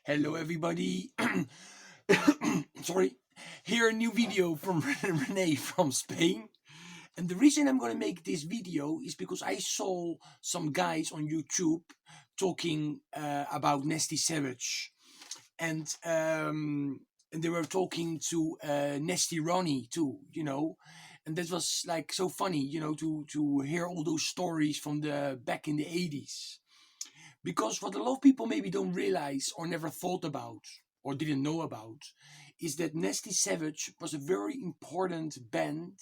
Hello, everybody. Sorry. Here a new video from Renee from Spain. And the reason I'm going to make this video is because I saw some guys on YouTube talking about Nasty Savage. And they were talking to Nasty Ronnie too, and that was like so funny, to hear all those stories from the back in the 80s. Because what a lot of people maybe don't realize or never thought about or didn't know about is that Nasty Savage was a very important band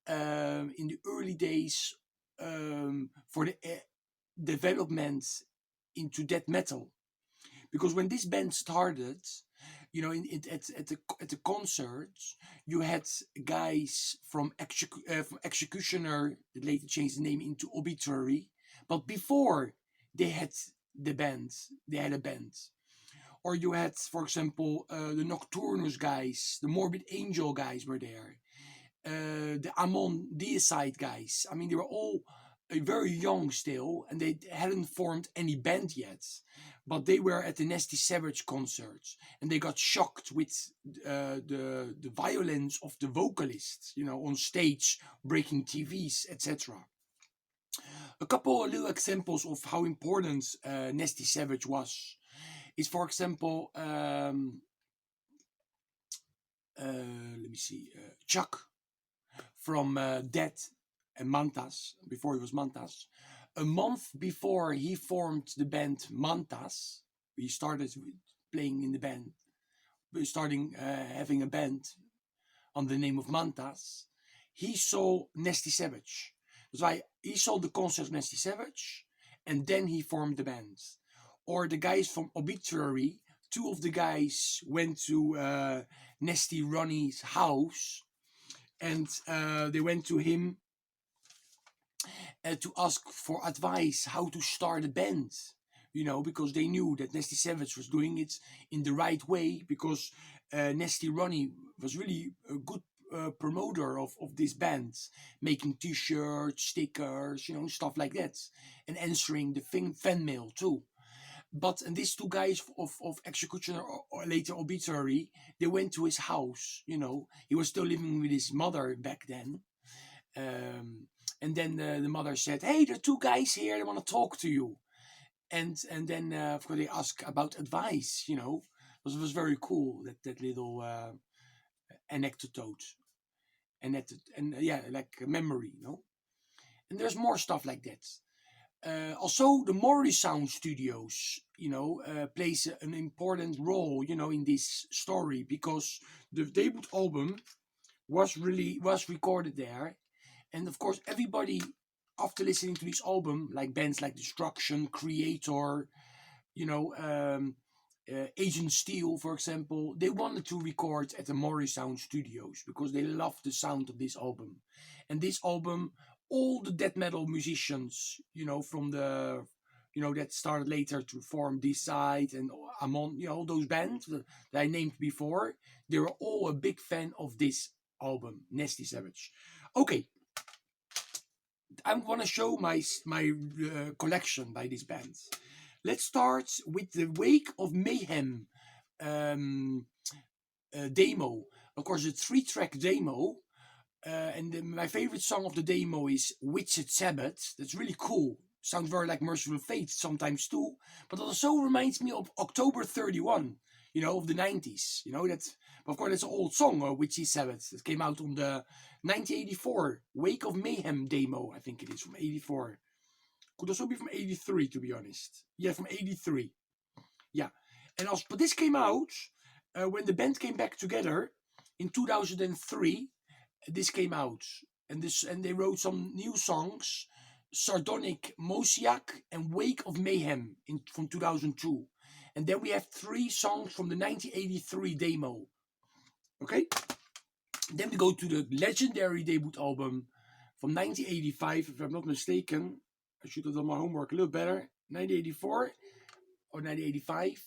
in the early days for the development into death metal. Because when this band started, at the concerts, you had guys from Executioner that later changed the name into Obituary, but before they had they had a band. Or you had, for example, the Nocturnus guys, the Morbid Angel guys were there, the Amon Deicide guys. I mean, they were all very young still, and they hadn't formed any band yet. But they were at the Nasty Savage concerts, and they got shocked with the violence of the vocalists, on stage, breaking TVs, etc. A couple of little examples of how important Nasty Savage was is, for example, let me see, Chuck from Dead and Mantas, before he was Mantas. A month before he formed the band Mantas, he started playing in the band, starting having a band on the name of Mantas. He saw Nasty Savage. That's why he saw the concert of Nasty Savage, and then he formed the band. Or the guys from Obituary, two of the guys went to Nasty Ronnie's house, and they went to him to ask for advice how to start a band, because they knew that Nasty Savage was doing it in the right way, because Nasty Ronnie was really a good promoter of this band, making t-shirts, stickers, stuff like that, and answering the fan mail too. And these two guys of Executioner or later Obituary, they went to his house. He was still living with his mother back then. And then the mother said, "Hey, there are two guys here. They want to talk to you." And then of course they asked about advice. It was very cool, that little anecdote, and yeah, like a memory. And there's more stuff like that. Also, the Morrisound Studios, plays an important role, in this story, because the debut album was recorded there, and of course, everybody after listening to this album, like bands like Destruction, Creator, Agent Steel, for example, they wanted to record at the Morrisound Studios because they loved the sound of this album. And this album, all the death metal musicians, from the, that started later to form Deicide and Amon, all those bands that I named before, they were all a big fan of this album, Nasty Savage. Okay, I'm gonna show my collection by these bands. Let's start with the Wake of Mayhem demo. Of course, a 3-track demo. My favorite song of the demo is Witched Sabbath. That's really cool. Sounds very like Merciful Fate sometimes too. But it also reminds me of October 31, of the 90s. Of course, that's an old song, Witched Sabbath. That came out on the 1984 Wake of Mayhem demo, I think it is, from 84. Could also be from 83, to be honest. Yeah, from 83. Yeah. But this came out when the band came back together in 2003. This came out. And they wrote some new songs, Sardonic Mosiak and Wake of Mayhem from 2002. And then we have 3 songs from the 1983 demo. Okay? Then we go to the legendary debut album from 1985, if I'm not mistaken. I should have done my homework a little better. 1984 or 1985.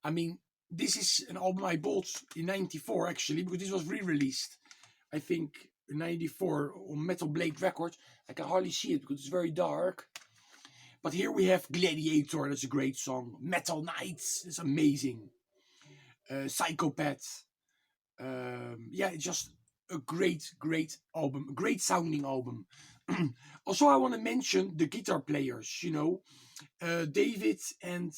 I mean, this is an album I bought in 94, actually, because this was re-released, I think, in 94 on Metal Blade Records. I can hardly see it because it's very dark. But here we have Gladiator, that's a great song. Metal Knights, it's amazing. Psychopath. Yeah, it's just a great album, a great sounding album. Also, I want to mention the guitar players, David and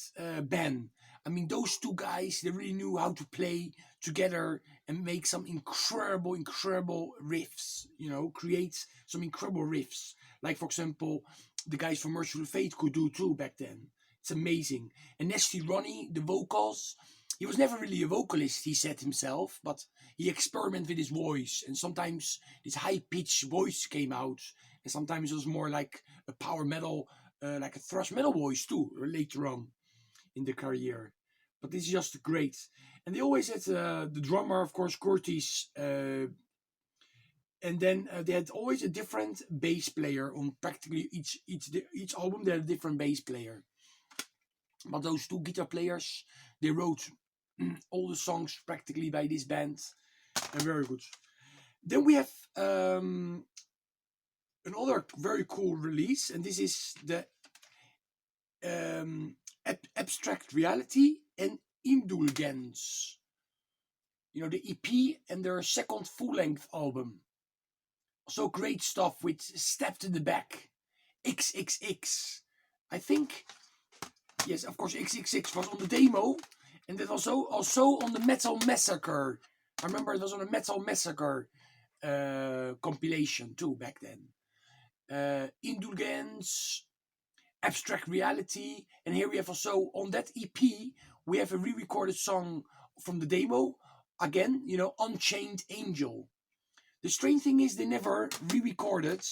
Ben. I mean, those two guys, they really knew how to play together and make some incredible riffs, create some incredible riffs. Like, for example, the guys from Merciful Fate could do too back then. It's amazing. And Nasty Ronnie, the vocals, he was never really a vocalist, he said himself, but he experimented with his voice. And sometimes this high pitched voice came out, and sometimes it was more like a power metal, like a thrash metal voice too, later on in the career. But this is just great. And they always had the drummer, of course, Curtis, and then they had always a different bass player on practically each album. They had a different bass player. But those two guitar players, they wrote all the songs practically by this band, and very good. Then we have another very cool release, and this is the Abstract Reality and Indulgence. The EP and their second full-length album. So great stuff with Stabbed in the Back, XXX. I think, yes, of course, XXX was on the demo, and that was also on the Metal Massacre. I remember it was on a Metal Massacre compilation too back then. Indulgence, Abstract Reality, and here we have also on that EP we have a re-recorded song from the demo again. Unchained Angel. The strange thing is they never re-recorded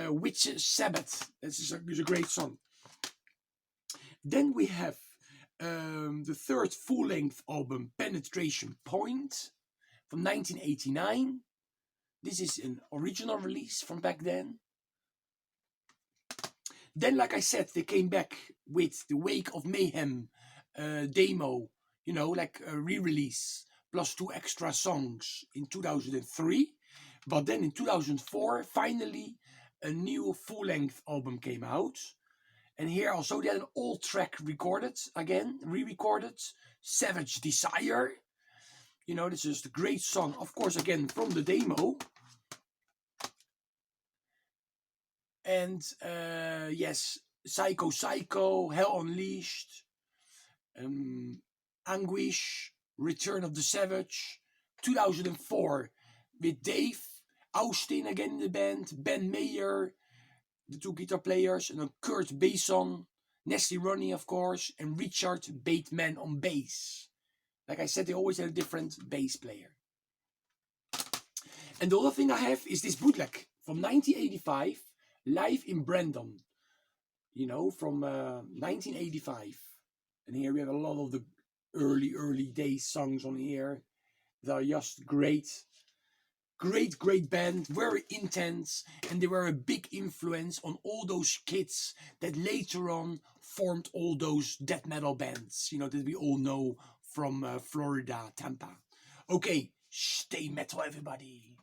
Witches Sabbath. This is a great song. Then we have the third full-length album, Penetration Point, from 1989. This is an original release from back then. Then, like I said, they came back with the Wake of Mayhem demo, like a re-release, plus 2 extra songs in 2003. But then in 2004, finally, a new full-length album came out. And here also they had an old track recorded, again, re-recorded, Savage Desire. This is a great song, of course, again, from the demo. And yes, Psycho Psycho, Hell Unleashed, Anguish, Return of the Savage, 2004, with Dave Austin again in the band, Ben Mayer, the two guitar players, and then Kurt Bason, Nasty Ronnie, of course, and Richard Bateman on bass. Like I said, they always had a different bass player. And the other thing I have is this bootleg from 1985, live in Brandon, from 1985. And here we have a lot of the early days songs on here that are just great. Great band, very intense, and they were a big influence on all those kids that later on formed all those death metal bands, that we all know from Florida, Tampa. Okay, stay metal, everybody.